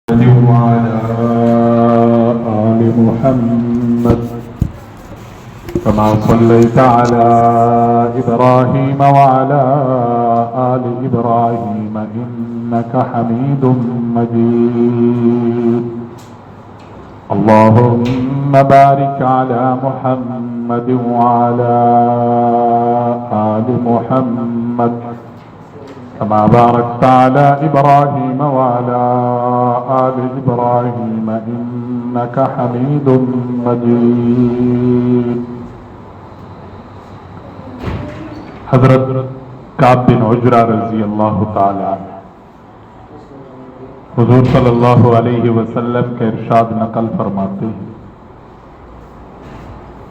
وعلى آل محمد كما صليت على إبراهيم وعلى آل إبراهيم إنك حميد مجيد. اللهم بارك على محمد وعلى آل محمد كما باركت على إبراهيم وعلى آل إبراهيم إنك حميد مجيد. حضرت کعب بن عجرہ رضی اللہ تعالی عنہ حضور صلی اللہ علیہ وسلم کا ارشاد نقل فرماتے ہیں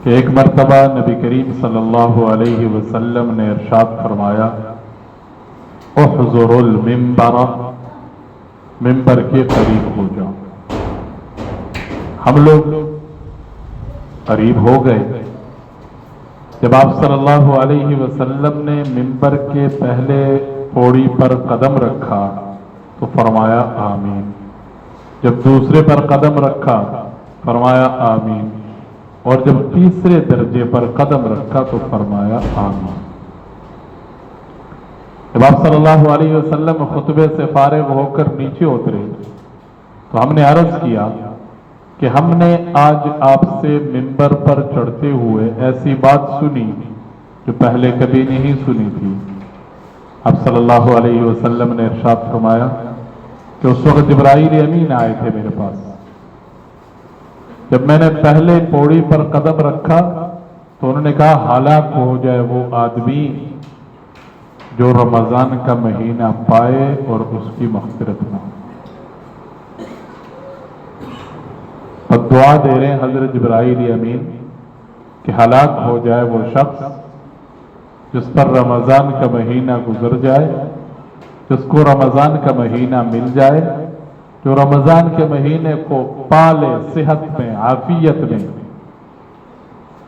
کہ ایک مرتبہ نبی کریم صلی اللہ علیہ وسلم نے ارشاد فرمایا، احضر المنبر، منبر کے قریب ہو جاؤ. ہم لوگ قریب ہو گئے. جب آپ صلی اللہ علیہ وسلم نے منبر کے پہلے پوڑی پر قدم رکھا تو فرمایا آمین. جب دوسرے پر قدم رکھا فرمایا آمین. اور جب تیسرے درجے پر قدم رکھا تو فرمایا آمین. جب آپ صلی اللہ علیہ وسلم خطبے سے فارغ ہو کر نیچے اترے تو ہم نے عرض کیا کہ ہم نے آج آپ سے منبر پر چڑھتے ہوئے ایسی بات سنی جو پہلے کبھی نہیں سنی تھی. آپ صلی اللہ علیہ وسلم نے ارشاد فرمایا کہ اس وقت جبرائیل امین آئے تھے میرے پاس. جب میں نے پہلے پوڑی پر قدم رکھا تو انہوں نے کہا ہلاک ہو جائے وہ آدمی جو رمضان کا مہینہ پائے اور اس کی مغفرت نہ ہو. اب دعا دے رہے ہیں حضرت جبرائیل امین کہ ہلاک ہو جائے وہ شخص جس پر رمضان کا مہینہ گزر جائے، جس کو رمضان کا مہینہ مل جائے، جو رمضان کے مہینے کو پالے صحت میں، عافیت میں،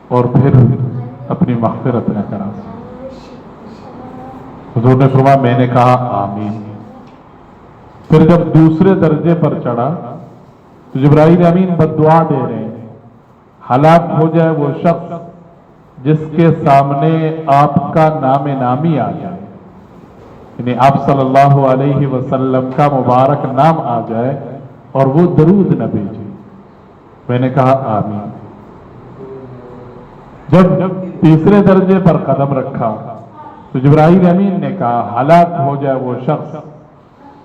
اور پھر اپنی مغفرت نہ کرا سکے. حضور نے فرمایا میں نے کہا آمین. پھر جب دوسرے درجے پر چڑھا تو جبرائیل امین بددعا دے رہے ہیں ہلاک ہو جائے وہ شخص جس کے سامنے آپ کا نام نامی آ جائے، یعنی آپ صلی اللہ علیہ وسلم کا مبارک نام آ جائے اور وہ درود نہ بھیجے. میں نے کہا آمین. جب تیسرے درجے پر قدم رکھا تو جبرائیل امین نے کہا ہلاک ہو جائے وہ شخص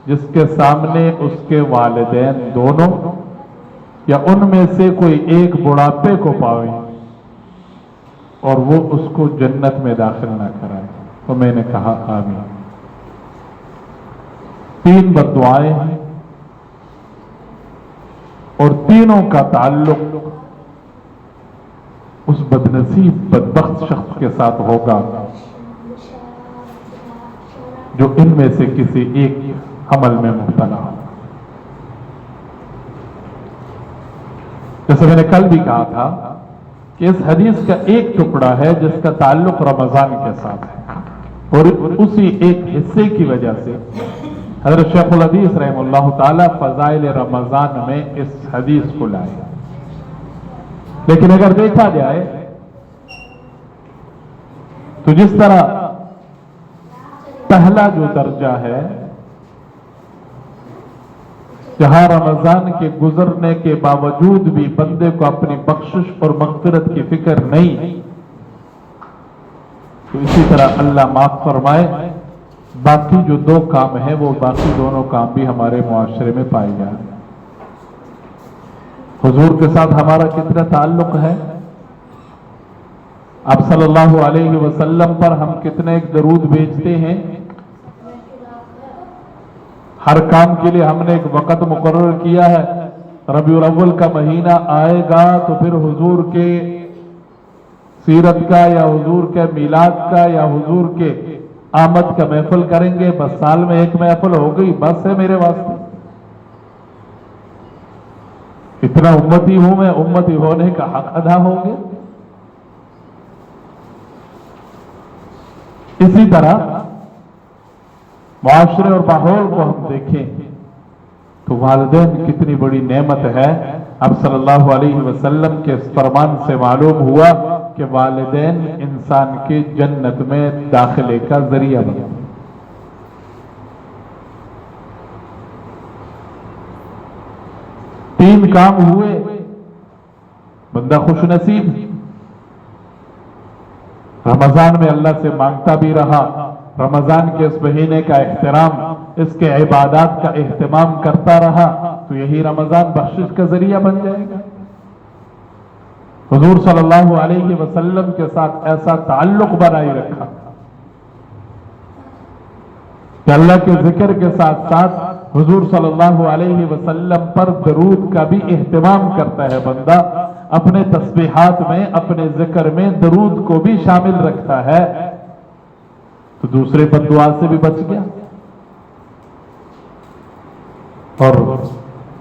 جس کے سامنے اس کے والدین دونوں یا ان میں سے کوئی ایک بڑھاپے کو پاوے اور وہ اس کو جنت میں داخل نہ کرائے. تو میں نے کہا آمین. 3 بددعائیں ہیں اور تینوں کا تعلق اس بدنصیب بدبخت شخص کے ساتھ ہوگا جو ان میں سے کسی ایک عمل میں مبتلا ہو. جیسے میں نے کل بھی کہا تھا کہ اس حدیث کا ایک ٹکڑا ہے جس کا تعلق رمضان کے ساتھ ہے اور اسی ایک حصے کی وجہ سے حضرت شیخ الحدیث رحمہ اللہ تعالی فضائل رمضان میں اس حدیث کو لائے. لیکن اگر دیکھا جائے تو جس طرح پہلا جو درجہ ہے جہاں رمضان کے گزرنے کے باوجود بھی بندے کو اپنی بخشش اور مغفرت کی فکر نہیں، تو اسی طرح اللہ معاف فرمائے باقی جو 2 کام ہیں وہ باقی دونوں کام بھی ہمارے معاشرے میں پائے جا رہے ہیں. حضور کے ساتھ ہمارا کتنا تعلق ہے، آپ صلی اللہ علیہ وسلم پر ہم کتنے ایک درود بھیجتے ہیں. ہر کام کے لیے ہم نے ایک وقت مقرر کیا ہے. ربیع الاول کا مہینہ آئے گا تو پھر حضور کے سیرت کا یا حضور کے میلاد کا یا حضور کے آمد کا محفل کریں گے. بس سال میں ایک محفل ہو گئی، بس ہے میرے واسطے. اتنا امتی ہوں میں، امتی ہونے کا حق ادا ہو گیا. اسی طرح معاشرے اور ماحول کو ہم دیکھیں تو والدین کتنی بڑی نعمت ہے. اب صلی اللہ علیہ وسلم کے اس فرمان سے معلوم ہوا کہ والدین انسان کے جنت میں داخلے کا ذریعہ بنے. تین کام ہوئے، بندہ خوش نصیب. رمضان میں اللہ سے مانگتا بھی رہا، رمضان کے اس مہینے کا احترام، اس کے عبادات کا اہتمام کرتا رہا، تو یہی رمضان بخشش کا ذریعہ بن جائے گا. حضور صلی اللہ علیہ وسلم کے ساتھ ایسا تعلق بنائے رکھا کہ اللہ کے ذکر کے ساتھ ساتھ حضور صلی اللہ علیہ وسلم پر درود کا بھی اہتمام کرتا ہے بندہ. اپنے تسبیحات میں، اپنے ذکر میں درود کو بھی شامل رکھتا ہے، تو دوسرے بد دعا سے بھی بچ گیا. اور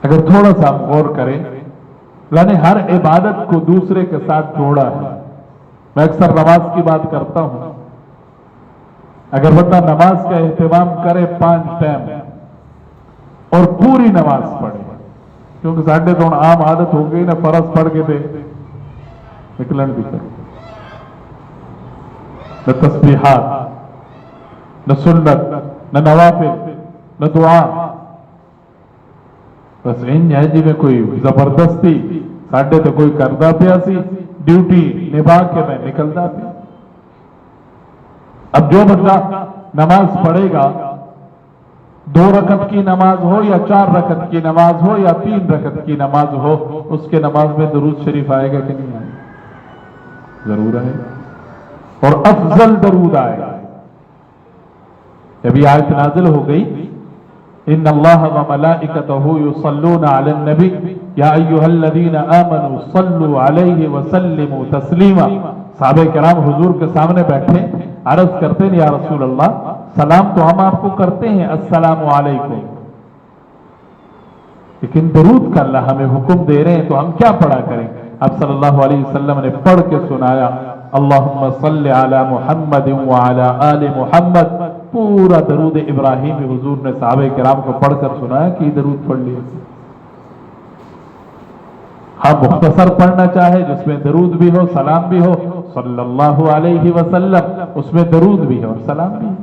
اگر تھوڑا سا غور کریں، اللہ نے ہر عبادت کو دوسرے کے ساتھ جوڑا ہے. میں اکثر نماز کی بات کرتا ہوں. اگر بندہ نماز کا اہتمام کرے 5 ٹائم اور پوری نماز پڑھے، کیونکہ ساڈے تو عام عادت ہو گئی نا، فرض پڑھ کے دے نکلن بھی کرو، نہ تسبیحات، نہ سنت، نہ نوافل، نہ دعا. بس ان ہے جی میں کوئی زبردستی ساڈے تو کوئی کردا پیا سی، ڈیوٹی نبھا کے میں نکلتا پیا. اب جو بندہ نماز پڑھے گا، 2 رکعت کی نماز ہو یا 4 رکعت کی نماز ہو یا 3 رکعت کی نماز ہو، اس کے نماز میں درود شریف آئے گا کہ نہیں آئے گا؟ ضرور آئے گا، اور افضل درود آئے گا. ابھی آیت نازل ہو گئی، ان اللہ وملائکتہ یصلون علی النبی یا ایھا الذین آمنوا صلوا علیہ وسلموا تسلیما. صحابہ کرام حضور کے سامنے بیٹھے عرض کرتے ہیں، یا رسول اللہ سلام تو ہم آپ کو کرتے ہیں، السلام علیکم، لیکن درود کا اللہ ہمیں حکم دے رہے ہیں تو ہم کیا پڑھا کریں؟ اب صلی اللہ علیہ وسلم نے پڑھ کے سنایا، اللہم صل علی محمد وعلی آل محمد. پورا درود ابراہیمی حضور نے صحابہ کرام کو پڑھ کر سنایا کہ درود پڑھ لیا. ہاں مختصر پڑھنا چاہے جس میں درود بھی ہو، سلام بھی ہو، صلی اللہ علیہ وسلم، اس میں درود بھی ہے اور سلام بھی ہے.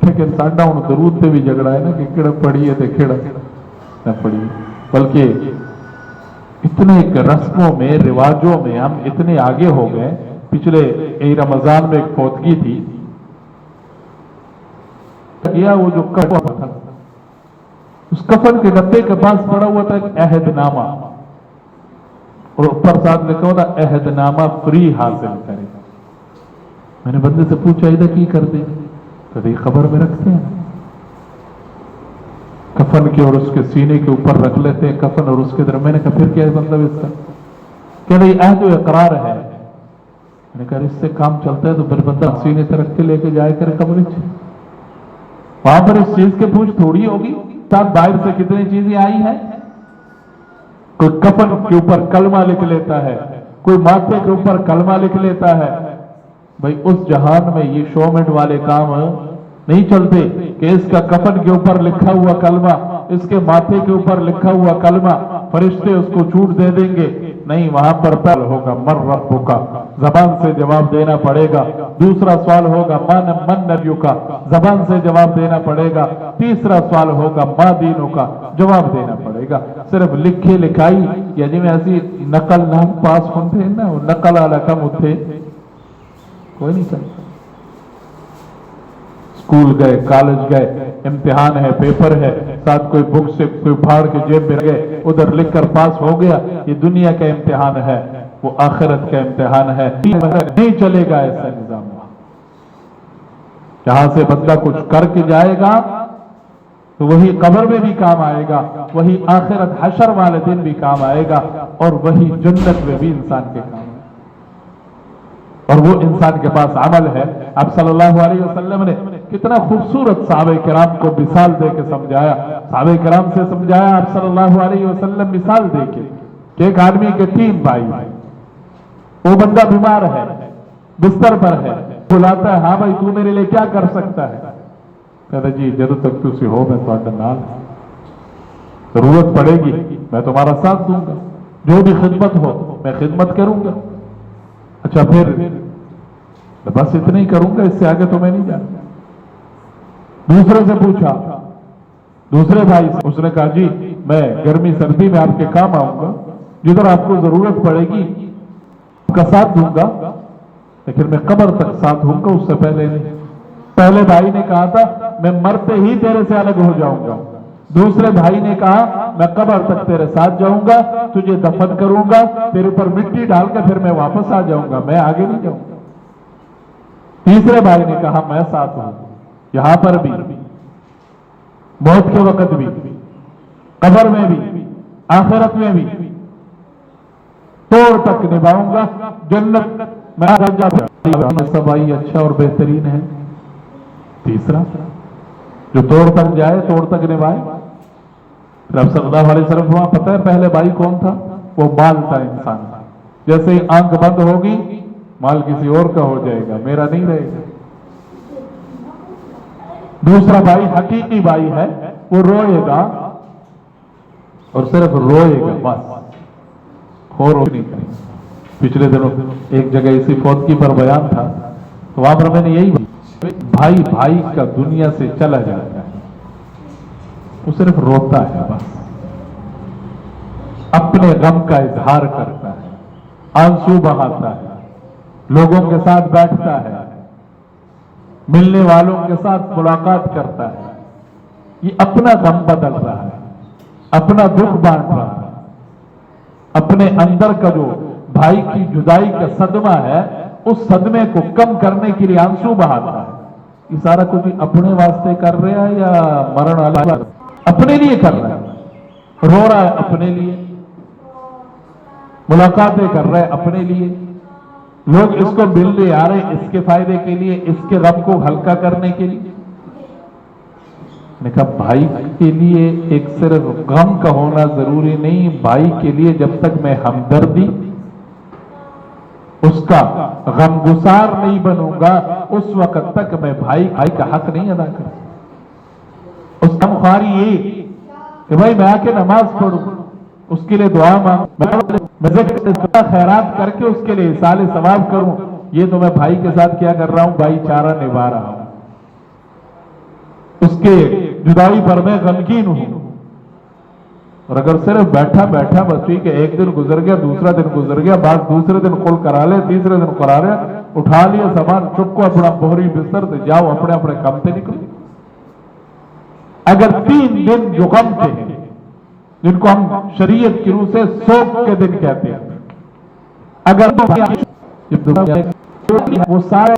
لیکن ساڈا ہوں درود پہ بھی جھگڑا ہے نا کہ کہڑا پڑھیے تے کہڑا نہ پڑھیے. بلکہ اتنے رسموں میں، رواجوں میں ہم اتنے آگے ہو گئے. پچھلے رمضان میں ایک فوتگی تھی، وہ جو کفن تھا، اس کفن کے ڈبے کے پاس پڑا ہوا تھا ایک عہد نامہ، اور اوپر ساتھ لکھا ہوا تھا عہد نامہ فری حاصل کرے. میں نے بندے سے پوچھا ادھر کی کر دیں؟ کبھی خبر میں رکھتے ہیں کفن کے، اور اس کے سینے کے اوپر رکھ لیتے ہیں کفن اور اس کے در. میں نے کہا پھر کیا ہے مطلب اس کا؟ کہ نہیں عہد و اقرار ہے. میں نے کہا اس سے کام چلتا ہے تو پھر بندہ سینے سے رکھ کے لے کے جائے کرے قبر سے. وہاں پر اس چیز کے پوچھ تھوڑی ہوگی. ساتھ باہر سے کتنی چیزیں آئی ہیں. کوئی کفن کے اوپر کلمہ لکھ لیتا ہے، کوئی ماتھے کے اوپر کلمہ لکھ لیتا ہے. بھائی اس جہان میں یہ شومنٹ والے کام نہیں چلتے کہ اس کا کفن کے اوپر لکھا ہوا کلمہ، اس کے ماتھے کے اوپر لکھا ہوا کلمہ فرشتے اس کو چھوٹ دے دیں گے. نہیں، وہاں پر پہل ہوگا من ربک، زبان سے جواب دینا پڑے گا. دوسرا سوال ہوگا من نبیک، زبان سے جواب دینا پڑے گا. تیسرا سوال ہوگا ما دینک، جواب دینا پڑے گا. صرف لکھے لکھائی یا جی میں ایسی نقل نام پاس ہوتے ہیں نا، وہ نقل والا کم ہوتے کوئی نہیں کرتا. اسکول گئے، کالج گئے، امتحان ہے، پیپر ہے، ساتھ کوئی بک سے کوئی پھاڑ کے جیب میں گئے، ادھر لکھ کر پاس ہو گیا. یہ دنیا کا امتحان ہے، وہ آخرت کا امتحان ہے. نہیں چلے گا ایسا نظام. جہاں سے بندہ کچھ کر کے جائے گا تو وہی قبر میں بھی کام آئے گا، وہی آخرت حشر والے دن بھی کام آئے گا، اور وہی جنت میں بھی انسان کے کام آئے گا. اور وہ انسان کے پاس عمل ہے. آپ صلی اللہ علیہ وسلم نے کتنا خوبصورت صحابہ کرام کو مثال دے کے سمجھایا. صحابہ کرام سے سمجھایا آپ صلی اللہ علیہ وسلم مثال دے کے کہ ایک آدمی کے 3 بھائی ہیں. وہ بندہ بیمار ہے، بستر پر ہے، بلاتا ہے، ہاں بھائی تو میرے لیے کیا کر سکتا ہے؟ کہتا جی جدو تک تسی ہو میں تہاڈے نال. ضرورت پڑے گی میں تمہارا ساتھ دوں گا، جو بھی خدمت ہو میں خدمت کروں گا۔ اچھا پھر بس اتنا ہی کروں گا، اس سے آگے تو میں نہیں جانا۔ دوسرے سے پوچھا، دوسرے بھائی سے، اس نے کہا جی میں گرمی سردی میں آپ کے کام آؤں گا، جدھر آپ کو ضرورت پڑے گی آپ کا ساتھ دوں گا، لیکن میں قبر تک ساتھ ہوں گا، اس سے پہلے نہیں۔ پہلے بھائی نے کہا تھا میں مرتے ہی تیرے سے الگ ہو جاؤں گا، دوسرے بھائی نے کہا میں قبر تک تیرے ساتھ جاؤں گا، تجھے دفن کروں گا، تیرے اوپر مٹی ڈال کے پھر میں واپس آ جاؤں گا، میں آگے نہیں جاؤں گا۔ تیسرے بھائی نے کہا میں ساتھ ہوں، یہاں پر بھی، موت کے وقت بھی، قبر میں بھی، آخرت میں بھی، توڑ تک نبھاؤں گا، جنت میں سب آئی اچھا اور بہترین ہے۔ تیسرا جو توڑ تک جائے توڑ تک نبھائے۔ رب صلی اللہ علیہ وسلم کو پتہ ہے پہلے بھائی کون تھا؟ وہ مال تھا انسان، جیسے ہی آنکھ بند ہوگی مال کسی اور کا ہو جائے گا، میرا نہیں رہے گا۔ دوسرا بھائی حقیقی بھائی ہے، وہ روئے گا اور صرف روئے گا بس، خور نہیں کرے گا۔ پچھلے دنوں ایک جگہ اسی فوتگی پر بیان تھا، تو وہاں پر میں نے یہی بھائی بھائی کا دنیا سے چلا جاتا ہے، وہ صرف روتا ہے بس، اپنے غم کا اظہار کرتا ہے، آنسو بہاتا ہے، لوگوں کے ساتھ بیٹھتا ہے، ملنے والوں کے ساتھ ملاقات کرتا ہے، یہ اپنا غم بدل رہا ہے، اپنا دکھ بانٹ رہا ہے، اپنے اندر کا جو بھائی کی جدائی کا صدمہ ہے اس صدمے کو کم کرنے کے لیے آنسو بہاتا ہے۔ یہ سارا کچھ اپنے واسطے کر رہا ہے یا مرن والا اپنے لیے کر رہا ہے، رو رہا ہے اپنے لیے، ملاقاتیں کر رہا ہے اپنے لیے، لوگ اس کو ملنے آ رہے اس کے فائدے کے لیے، اس کے غم کو ہلکا کرنے کے لیے۔ نے کہا بھائی کے لیے ایک صرف غم کا ہونا ضروری نہیں، بھائی کے لیے جب تک میں ہمدردی اس کا غم گسار نہیں بنوں گا اس وقت تک میں بھائی کا حق نہیں ادا کروں۔ اس کا مخاری یہ کہ بھائی میں آ کے نماز پڑھوں، اس کے لیے دعا مانگوں، میں خیرات کر کے اس کے لیے ایصال ثواب کروں، یہ تو میں بھائی کے ساتھ کیا کر رہا ہوں؟ بھائی چارہ نبھا رہا ہوں، اس کے جدائی پر میں غمگین ہوں۔ اور اگر صرف بیٹھا بیٹھا بس ٹھیک ہے، ایک دن گزر گیا، دوسرا دن گزر گیا، بعد دوسرے دن کل کرا لے، تیسرے دن کرا لے، اٹھا لیا سامان، چپ کو اپنا بوری بستر سے جاؤ اپنے اپنے کام سے نکلو۔ اگر 3 دن جو غم تھے جن کو ہم شریعت کی روح سے سوگ کے دن کہتے ہیں، اگر وہ سارے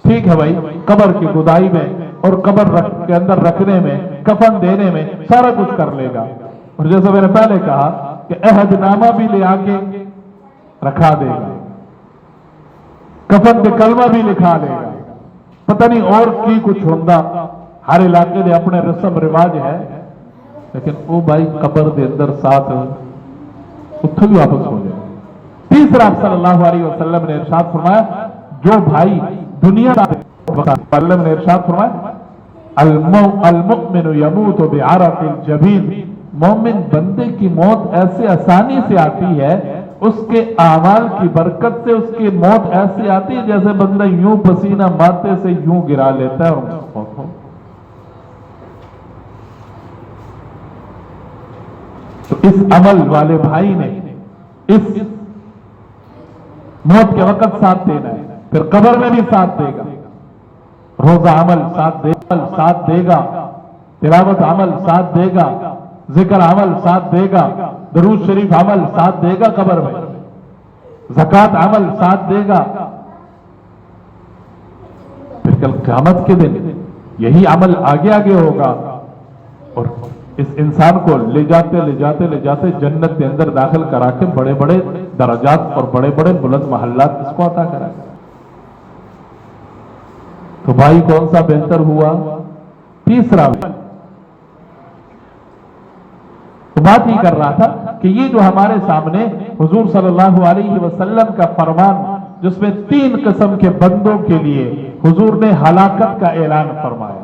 ٹھیک ہے بھائی، قبر کی گدائی میں اور قبر کے اندر رکھنے میں، کفن دینے میں سارا کچھ کر لے گا، اور جیسا میں نے پہلے کہا کہ عہد نامہ بھی لے آ کے رکھا دے گا، کفن پہ کلمہ بھی لکھا لے گا، پتہ نہیں اور کی کچھ ہوتا، ہر علاقے دے اپنے رسم رواج ہے، لیکن وہ بھائی قبر دے اندر ساتھ اتھو بھی واپس ہو جائے۔ تیسرا صلی اللہ علیہ وسلم نے ارشاد فرمایا جو بھائی دنیا وسلم نے ارشاد فرمایا المؤمن یموت بعرق الجبین، مومن بندے کی موت ایسے آسانی سے آتی ہے، اس کے اعمال کی برکت سے اس کی موت ایسی آتی ہے جیسے بندہ یوں پسینہ ماتھے سے یوں گرا لیتا ہے اور موت ہو۔ تو اس عمل والے بھائی نے اس موت کے وقت ساتھ دینا ہے، پھر قبر میں بھی ساتھ دے گا، روزہ عمل ساتھ دے گا، تلاوت عمل ساتھ دے گا، ذکر عمل ساتھ دے گا، درود شریف عمل ساتھ دے گا قبر میں، زکوٰۃ عمل ساتھ دے گا، پھر کل قیامت کے دن یہی عمل آگے آگے ہوگا اور اس انسان کو لے جاتے جنت کے اندر داخل کرا کے بڑے بڑے درجات اور بڑے بڑے بلند محلات اس کو عطا کرا گا۔ تو بھائی کون سا بہتر ہوا؟ تیسرا۔ تو بات یہ کر رہا تھا کہ یہ جو ہمارے سامنے حضور صلی اللہ علیہ وسلم کا فرمان جس میں 3 قسم کے بندوں کے لیے حضور نے ہلاکت کا اعلان فرمایا،